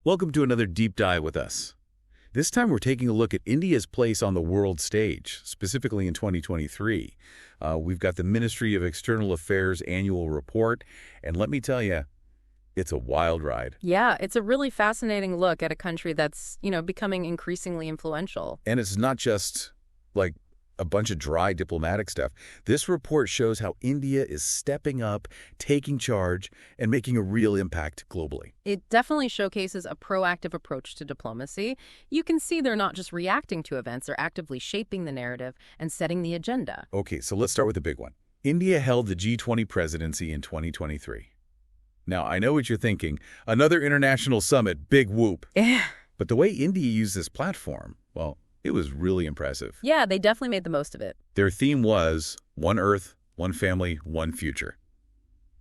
Welcome to another deep dive with us. This time we're taking a look at India's place on the world stage, specifically in 2023. We've got the Ministry of External Affairs annual report, and let me tell you, it's a wild ride. Yeah, it's a really fascinating look at a country that's, becoming increasingly influential. And it's not just like a bunch of dry diplomatic stuff. This report shows how India is stepping up, taking charge, and making a real impact globally. It definitely showcases a proactive approach to diplomacy. You can see they're not just reacting to events, they're actively shaping the narrative and setting the agenda. Okay, so let's start with the big one. India held the G20 Presidency in 2023. Now, I know what you're thinking. Another international summit, big whoop. But the way India used this platform, well, it was really impressive. Yeah, they definitely made the most of it. Their theme was One Earth, One Family, One Future,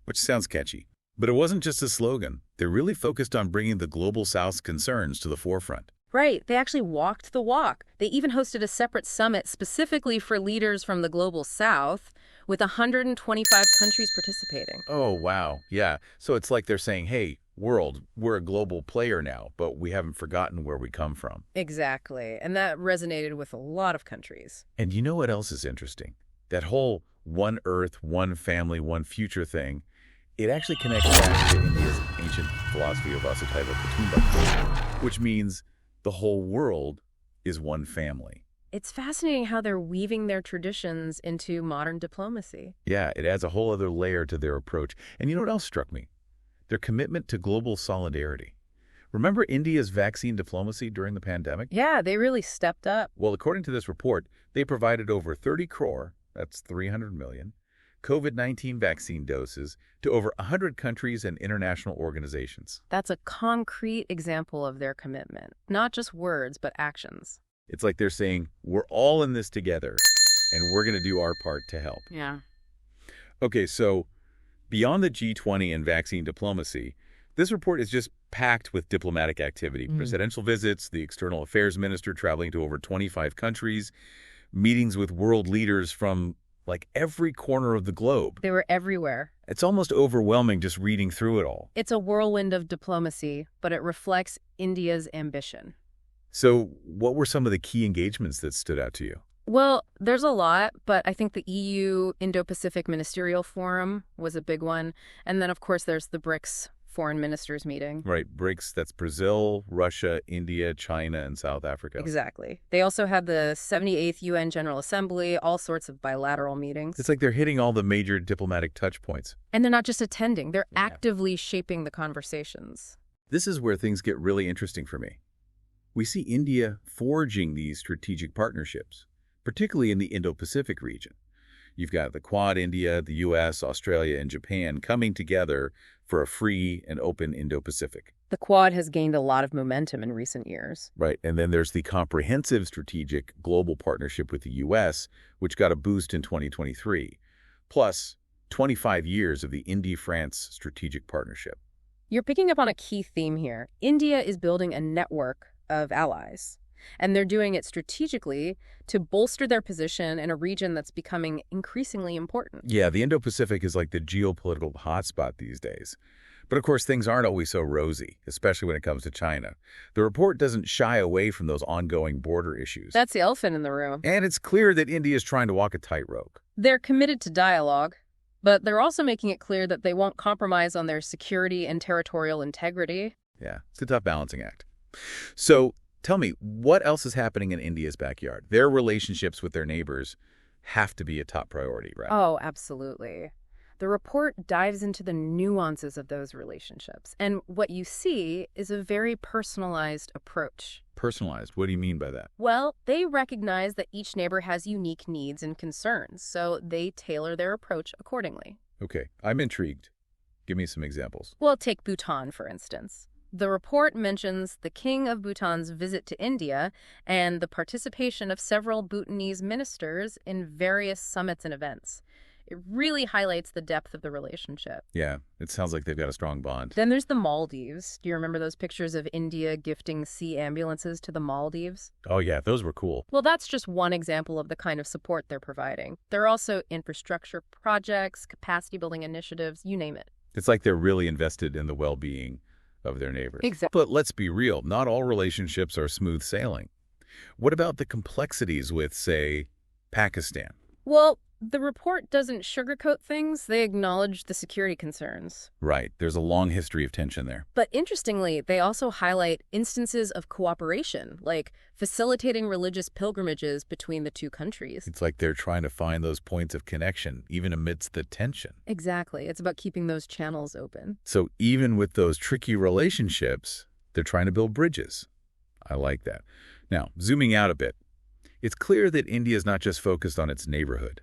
which sounds catchy. But it wasn't just a slogan. They really focused on bringing the Global South's concerns to the forefront. Right, they actually walked the walk. They even hosted a separate summit specifically for leaders from the Global South, with 125 countries participating. Oh, wow. Yeah. So it's like they're saying, hey, world, we're a global player now, but we haven't forgotten where we come from. Exactly, and that resonated with a lot of countries. And you know what else is interesting? That whole One Earth, One Family, One Future thing, it actually connects back to India's ancient philosophy of Vasudhaiva Kutumbakam, which means the whole world is one family. It's fascinating how they're weaving their traditions into modern diplomacy. Yeah, it adds a whole other layer to their approach. And you know what else struck me? Their commitment to global solidarity. Remember India's vaccine diplomacy during the pandemic? Yeah, they really stepped up. Well, according to this report, they provided over 30 crore, that's 300 million, COVID-19 vaccine doses to over 100 countries and international organizations. That's a concrete example of their commitment. Not just words, but actions. It's like they're saying, we're all in this together, and we're going to do our part to help. Yeah. Okay, so beyond the G20 and vaccine diplomacy, this report is just packed with diplomatic activity. Presidential visits, the external affairs minister traveling to over 25 countries, meetings with world leaders from like every corner of the globe. They were everywhere. It's almost overwhelming just reading through it all. It's a whirlwind of diplomacy, but it reflects India's ambition. So what were some of the key engagements that stood out to you? Well, there's a lot, but I think the EU Indo-Pacific Ministerial Forum was a big one. And then, of course, there's the BRICS Foreign Ministers meeting. Right, BRICS, that's Brazil, Russia, India, China, and South Africa. Exactly. They also had the 78th UN General Assembly, all sorts of bilateral meetings. It's like they're hitting all the major diplomatic touch points. And they're not just attending, they're actively shaping the conversations. This is where things get really interesting for me. We see India forging these strategic partnerships, particularly in the Indo-Pacific region. You've got the Quad India, the U.S., Australia, and Japan coming together for a free and open Indo-Pacific. The Quad has gained a lot of momentum in recent years. Right, and then there's the comprehensive strategic global partnership with the U.S., which got a boost in 2023, plus 25 years of the India-France strategic partnership. You're picking up on a key theme here. India is building a network of allies. And they're doing it strategically to bolster their position in a region that's becoming increasingly important. Yeah, the Indo-Pacific is like the geopolitical hotspot these days. But of course, things aren't always so rosy, especially when it comes to China. The report doesn't shy away from those ongoing border issues. That's the elephant in the room. And it's clear that India is trying to walk a tightrope. They're committed to dialogue, but they're also making it clear that they won't compromise on their security and territorial integrity. Yeah, it's a tough balancing act. So tell me, what else is happening in India's backyard? Their relationships with their neighbors have to be a top priority, right? Oh, absolutely. The report dives into the nuances of those relationships. And what you see is a very personalized approach. Personalized? What do you mean by that? Well, they recognize that each neighbor has unique needs and concerns, so they tailor their approach accordingly. Okay, I'm intrigued. Give me some examples. Well, take Bhutan, for instance. The report mentions the King of Bhutan's visit to India and the participation of several Bhutanese ministers in various summits and events. It really highlights the depth of the relationship. Yeah, it sounds like they've got a strong bond. Then there's the Maldives. Do you remember those pictures of India gifting sea ambulances to the Maldives? Oh yeah, those were cool. Well, that's just one example of the kind of support they're providing. There are also infrastructure projects, capacity building initiatives, you name it. It's like they're really invested in the well-being of their neighbors. Exactly. But let's be real, not all relationships are smooth sailing. What about the complexities with, say, Pakistan? Well, the report doesn't sugarcoat things. They acknowledge the security concerns. Right, there's a long history of tension there. But interestingly, they also highlight instances of cooperation, like facilitating religious pilgrimages between the two countries. It's like they're trying to find those points of connection, even amidst the tension. Exactly. It's about keeping those channels open. So even with those tricky relationships, they're trying to build bridges. I like that. Now, zooming out a bit, it's clear that India is not just focused on its neighborhood.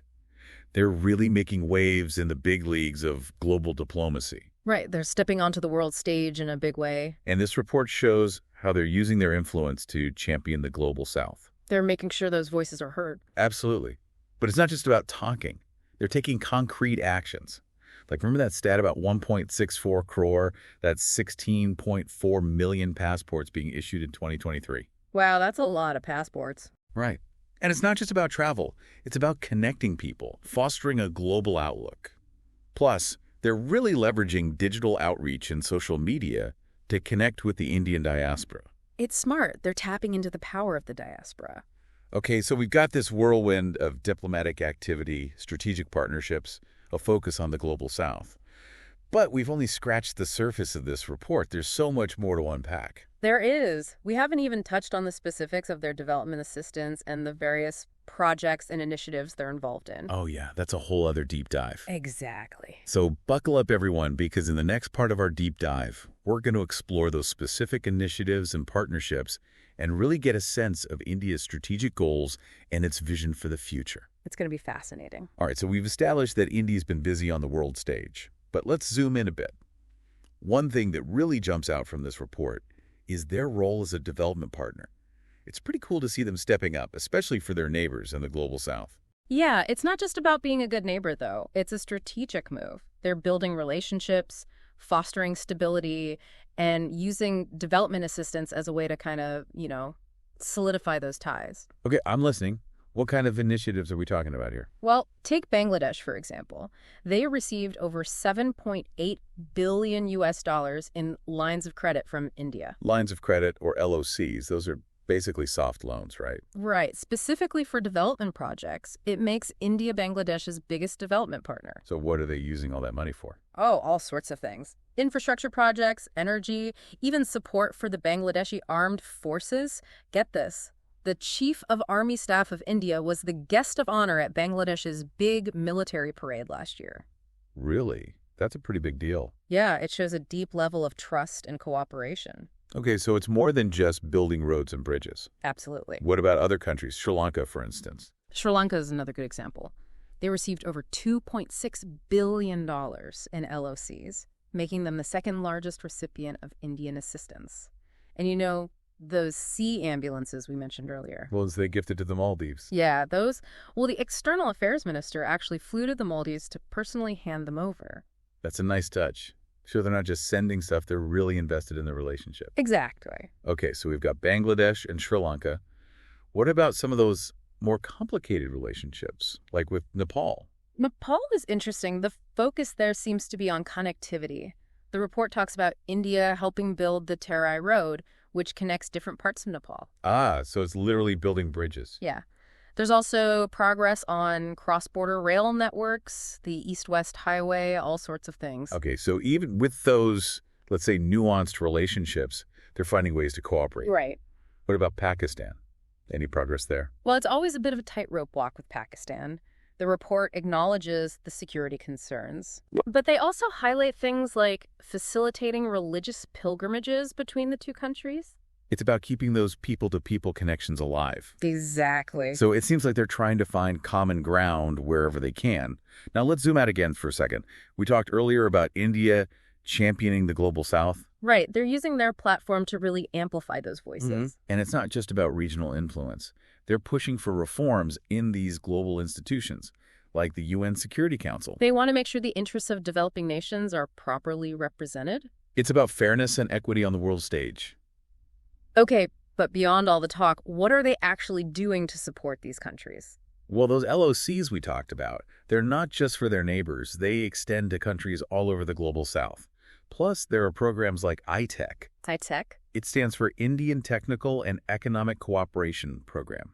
They're really making waves in the big leagues of global diplomacy. Right. They're stepping onto the world stage in a big way. And this report shows how they're using their influence to champion the global South. They're making sure those voices are heard. Absolutely. But it's not just about talking. They're taking concrete actions. Like, remember that stat about 1.64 crore, that's 16.4 million passports being issued in 2023? Wow, that's a lot of passports. Right. And it's not just about travel. It's about connecting people, fostering a global outlook. Plus, they're really leveraging digital outreach and social media to connect with the Indian diaspora. It's smart. They're tapping into the power of the diaspora. Okay, so we've got this whirlwind of diplomatic activity, strategic partnerships, a focus on the global South. But we've only scratched the surface of this report. There's so much more to unpack. There is. We haven't even touched on the specifics of their development assistance and the various projects and initiatives they're involved in. Oh yeah, that's a whole other deep dive. Exactly. So buckle up, everyone, because in the next part of our deep dive, we're going to explore those specific initiatives and partnerships and really get a sense of India's strategic goals and its vision for the future. It's going to be fascinating. All right, so we've established that India's been busy on the world stage, but let's zoom in a bit. One thing that really jumps out from this report is their role as a development partner. It's pretty cool to see them stepping up, especially for their neighbors in the global South. Yeah, it's not just about being a good neighbor, though. It's a strategic move. They're building relationships, fostering stability, and using development assistance as a way to kind of, solidify those ties. Okay, I'm listening. What kind of initiatives are we talking about here? Well, take Bangladesh, for example. They received over $7.8 billion in lines of credit from India. Lines of credit, or LOCs, those are basically soft loans, right? Right. Specifically for development projects, it makes India Bangladesh's biggest development partner. So what are they using all that money for? Oh, all sorts of things. Infrastructure projects, energy, even support for the Bangladeshi armed forces. Get this. The Chief of Army Staff of India was the guest of honor at Bangladesh's big military parade last year. Really? That's a pretty big deal. Yeah, it shows a deep level of trust and cooperation. Okay, so it's more than just building roads and bridges. Absolutely. What about other countries? Sri Lanka, for instance. Sri Lanka is another good example. They received over $2.6 billion in LOCs, making them the second largest recipient of Indian assistance. And those sea ambulances we mentioned earlier. Well, they gifted to the Maldives. Yeah, those. Well, the external affairs minister actually flew to the Maldives to personally hand them over. That's a nice touch. So they're not just sending stuff, they're really invested in the relationship. Exactly. Okay, so we've got Bangladesh and Sri Lanka. What about some of those more complicated relationships, like with Nepal? Nepal is interesting. The focus there seems to be on connectivity. The report talks about India helping build the Terai Road, which connects different parts of Nepal. Ah, so it's literally building bridges. Yeah. There's also progress on cross-border rail networks, the East-West Highway, all sorts of things. Okay, so even with those, let's say, nuanced relationships, they're finding ways to cooperate. Right. What about Pakistan? Any progress there? Well, it's always a bit of a tightrope walk with Pakistan. The report acknowledges the security concerns, but they also highlight things like facilitating religious pilgrimages between the two countries. It's about keeping those people-to-people connections alive. Exactly. So it seems like they're trying to find common ground wherever they can. Now let's zoom out again for a second. We talked earlier about India championing the global South. Right. They're using their platform to really amplify those voices. Mm-hmm. And it's not just about regional influence. They're pushing for reforms in these global institutions, like the UN Security Council. They want to make sure the interests of developing nations are properly represented. It's about fairness and equity on the world stage. Okay, but beyond all the talk, what are they actually doing to support these countries? Well, those LOCs we talked about, they're not just for their neighbors. They extend to countries all over the global South. Plus, there are programs like ITEC. High tech? It stands for Indian Technical and Economic Cooperation Program.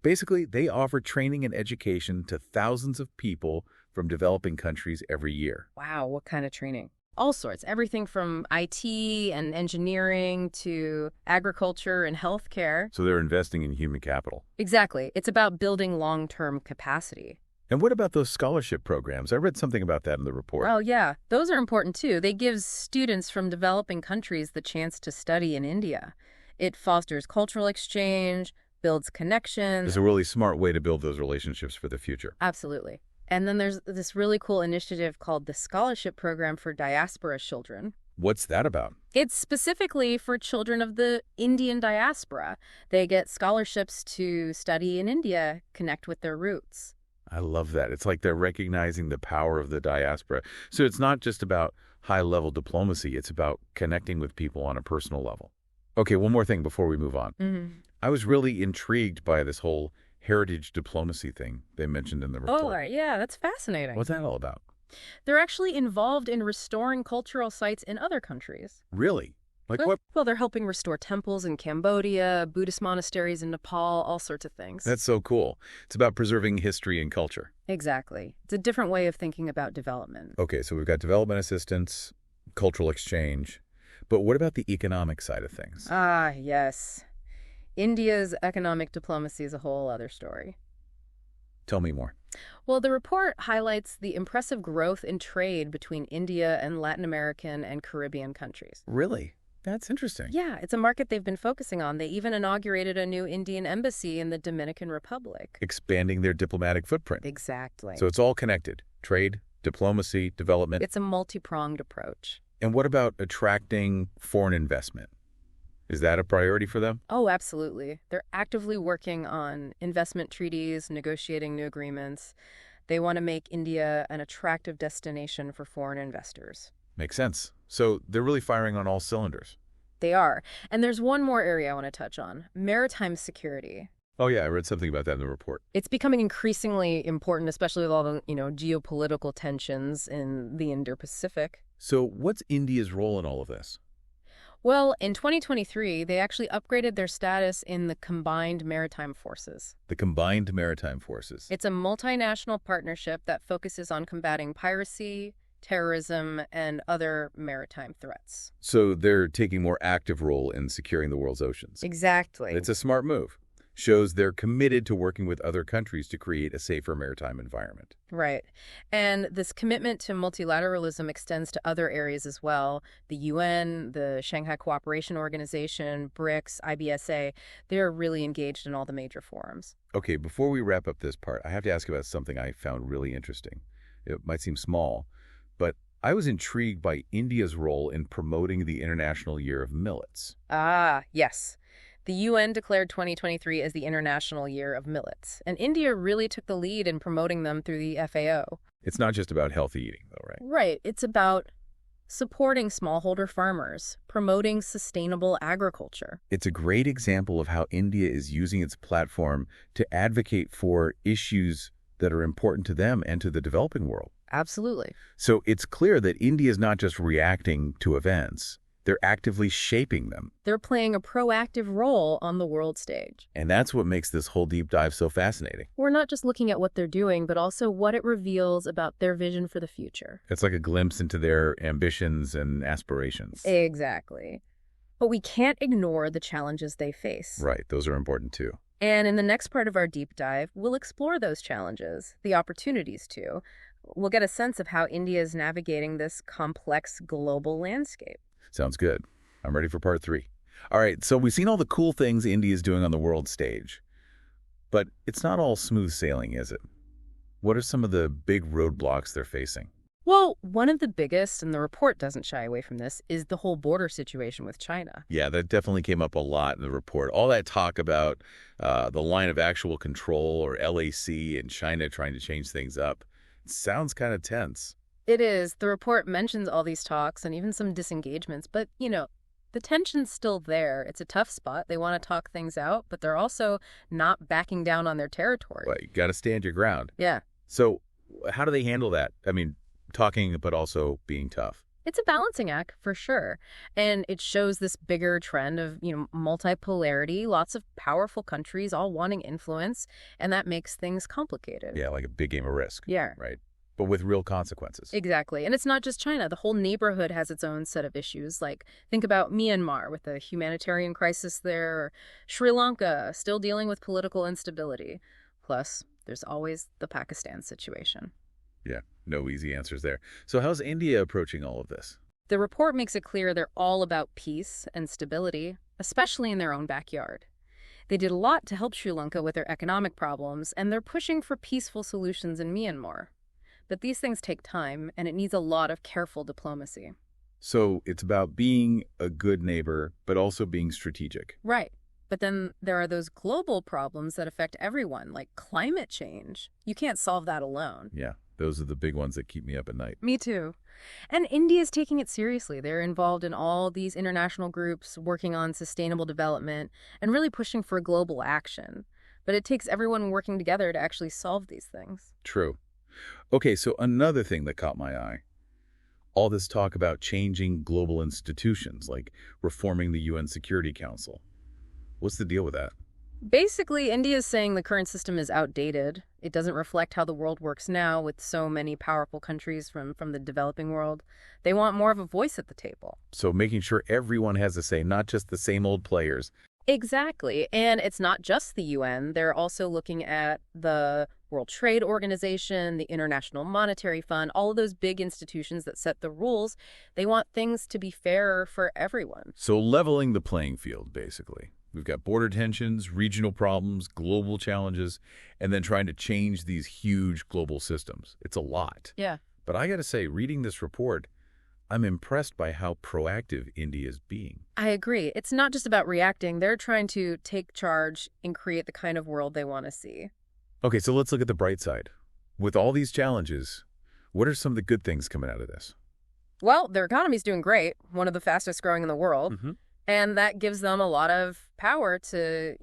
Basically, they offer training and education to thousands of people from developing countries every year. Wow, what kind of training? All sorts. Everything from IT and engineering to agriculture and healthcare. So they're investing in human capital. Exactly. It's about building long-term capacity. And what about those scholarship programs? I read something about that in the report. Well, yeah, those are important too. They give students from developing countries the chance to study in India. It fosters cultural exchange, builds connections. It's a really smart way to build those relationships for the future. Absolutely. And then there's this really cool initiative called the Scholarship Program for Diaspora Children. What's that about? It's specifically for children of the Indian diaspora. They get scholarships to study in India, connect with their roots. I love that. It's like they're recognizing the power of the diaspora. So it's not just about high-level diplomacy. It's about connecting with people on a personal level. Okay, one more thing before we move on. I was really intrigued by this whole heritage diplomacy thing they mentioned in the report. Oh, yeah, that's fascinating. What's that all about? They're actually involved in restoring cultural sites in other countries. Really? Like what? Well, they're helping restore temples in Cambodia, Buddhist monasteries in Nepal, all sorts of things. That's so cool. It's about preserving history and culture. Exactly. It's a different way of thinking about development. Okay, so we've got development assistance, cultural exchange. But what about the economic side of things? Ah, yes. India's economic diplomacy is a whole other story. Tell me more. Well, the report highlights the impressive growth in trade between India and Latin American and Caribbean countries. Really? That's interesting. Yeah, it's a market they've been focusing on. They even inaugurated a new Indian embassy in the Dominican Republic. Expanding their diplomatic footprint. Exactly. So it's all connected. Trade, diplomacy, development. It's a multi-pronged approach. And what about attracting foreign investment? Is that a priority for them? Oh, absolutely. They're actively working on investment treaties, negotiating new agreements. They want to make India an attractive destination for foreign investors. Makes sense. So they're really firing on all cylinders. They are. And there's one more area I want to touch on, maritime security. Oh, yeah, I read something about that in the report. It's becoming increasingly important, especially with all the, geopolitical tensions in the Indo-Pacific. So what's India's role in all of this? Well, in 2023, they actually upgraded their status in the Combined Maritime Forces. The Combined Maritime Forces. It's a multinational partnership that focuses on combating piracy, terrorism, and other maritime threats. So they're taking more active role in securing the world's oceans. Exactly. It's a smart move. Shows they're committed to working with other countries to create a safer maritime environment. Right. And this commitment to multilateralism extends to other areas as well. The UN, the Shanghai Cooperation Organization, BRICS, IBSA, they're really engaged in all the major forums. Okay, before we wrap up this part, I have to ask about something I found really interesting. It might seem small, but I was intrigued by India's role in promoting the International Year of Millets. Ah, yes. The UN declared 2023 as the International Year of Millets, and India really took the lead in promoting them through the FAO. It's not just about healthy eating, though, right? Right. It's about supporting smallholder farmers, promoting sustainable agriculture. It's a great example of how India is using its platform to advocate for issues that are important to them and to the developing world. Absolutely. So it's clear that India is not just reacting to events. They're actively shaping them. They're playing a proactive role on the world stage. And that's what makes this whole deep dive so fascinating. We're not just looking at what they're doing, but also what it reveals about their vision for the future. It's like a glimpse into their ambitions and aspirations. Exactly. But we can't ignore the challenges they face. Right, those are important too. And in the next part of our deep dive, we'll explore those challenges, the opportunities too. We'll get a sense of how India is navigating this complex global landscape. Sounds good. I'm ready for part 3. All right, so we've seen all the cool things India is doing on the world stage. But it's not all smooth sailing, is it? What are some of the big roadblocks they're facing? Well, one of the biggest, and the report doesn't shy away from this, is the whole border situation with China. Yeah, that definitely came up a lot in the report. All that talk about the line of actual control, or LAC, and China trying to change things up. It sounds kind of tense. It is. The report mentions all these talks and even some disengagements, but, the tension's still there. It's a tough spot. They want to talk things out, but they're also not backing down on their territory. Well, you got to stand your ground. Yeah. So how do they handle that? I mean, talking, but also being tough. It's a balancing act for sure. And it shows this bigger trend of, multipolarity, lots of powerful countries all wanting influence, and that makes things complicated. Yeah, like a big game of Risk, Yeah. right? But with real consequences. Exactly. And it's not just China. The whole neighborhood has its own set of issues. Like, think about Myanmar with the humanitarian crisis there, or Sri Lanka still dealing with political instability. Plus, there's always the Pakistan situation. Yeah, no easy answers there. So how's India approaching all of this? The report makes it clear they're all about peace and stability, especially in their own backyard. They did a lot to help Sri Lanka with their economic problems, and they're pushing for peaceful solutions in Myanmar. But these things take time, and it needs a lot of careful diplomacy. So it's about being a good neighbor, but also being strategic. Right. But then there are those global problems that affect everyone, like climate change. You can't solve that alone. Yeah, those are the big ones that keep me up at night. Me too. And India's taking it seriously. They're involved in all these international groups, working on sustainable development, and really pushing for global action. But it takes everyone working together to actually solve these things. True. Okay, so another thing that caught my eye. All this talk about changing global institutions, like reforming the UN Security Council. What's the deal with that? Basically, India's saying the current system is outdated. It doesn't reflect how the world works now with so many powerful countries from the developing world. They want more of a voice at the table. So making sure everyone has a say, not just the same old players. Exactly. And it's not just the UN. They're also looking at the World Trade Organization, the International Monetary Fund, all of those big institutions that set the rules. They want things to be fairer for everyone. So leveling the playing field, basically. We've got border tensions, regional problems, global challenges, and then trying to change these huge global systems. It's a lot. Yeah. But I got to say, reading this report, I'm impressed by how proactive India is being. I agree. It's not just about reacting. They're trying to take charge and create the kind of world they want to see. Okay, so let's look at the bright side. With all these challenges, what are some of the good things coming out of this? Well, their economy's doing great, one of the fastest growing in the world. And that gives them a lot of power to,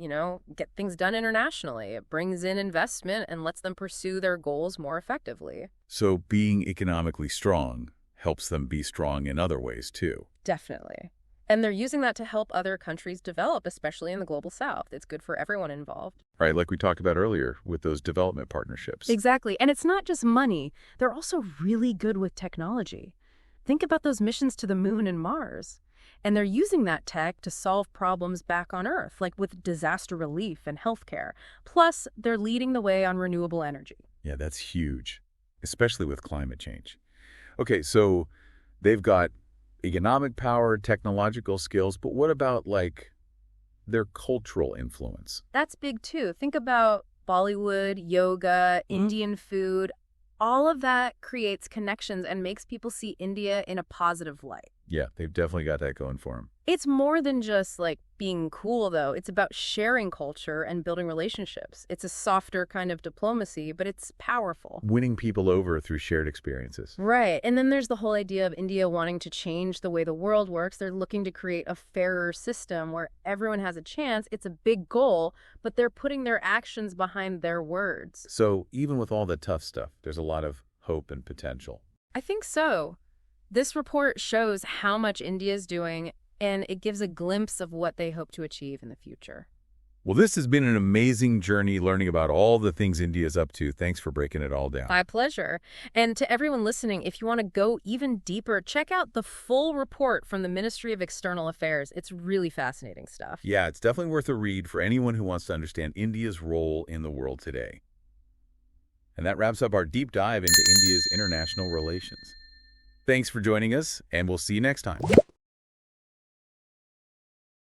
get things done internationally. It brings in investment and lets them pursue their goals more effectively. So being economically strong helps them be strong in other ways, too. Definitely. And they're using that to help other countries develop, especially in the global south. It's good for everyone involved. Right, like we talked about earlier with those development partnerships. Exactly. And it's not just money. They're also really good with technology. Think about those missions to the moon and Mars. And they're using that tech to solve problems back on Earth, like with disaster relief and healthcare. Plus, they're leading the way on renewable energy. Yeah, that's huge, especially with climate change. Okay, so they've got economic power, technological skills, but what about, their cultural influence? That's big, too. Think about Bollywood, yoga, Indian food. All of that creates connections and makes people see India in a positive light. Yeah, they've definitely got that going for them. It's more than just being cool, though. It's about sharing culture and building relationships. It's a softer kind of diplomacy, but it's powerful. Winning people over through shared experiences. Right. And then there's the whole idea of India wanting to change the way the world works. They're looking to create a fairer system where everyone has a chance. It's a big goal, but they're putting their actions behind their words. So even with all the tough stuff, there's a lot of hope and potential. I think so. This report shows how much India is doing, and it gives a glimpse of what they hope to achieve in the future. Well, this has been an amazing journey learning about all the things India is up to. Thanks for breaking it all down. My pleasure. And to everyone listening, if you want to go even deeper, check out the full report from the Ministry of External Affairs. It's really fascinating stuff. Yeah, it's definitely worth a read for anyone who wants to understand India's role in the world today. And that wraps up our deep dive into India's international relations. Thanks for joining us, and we'll see you next time.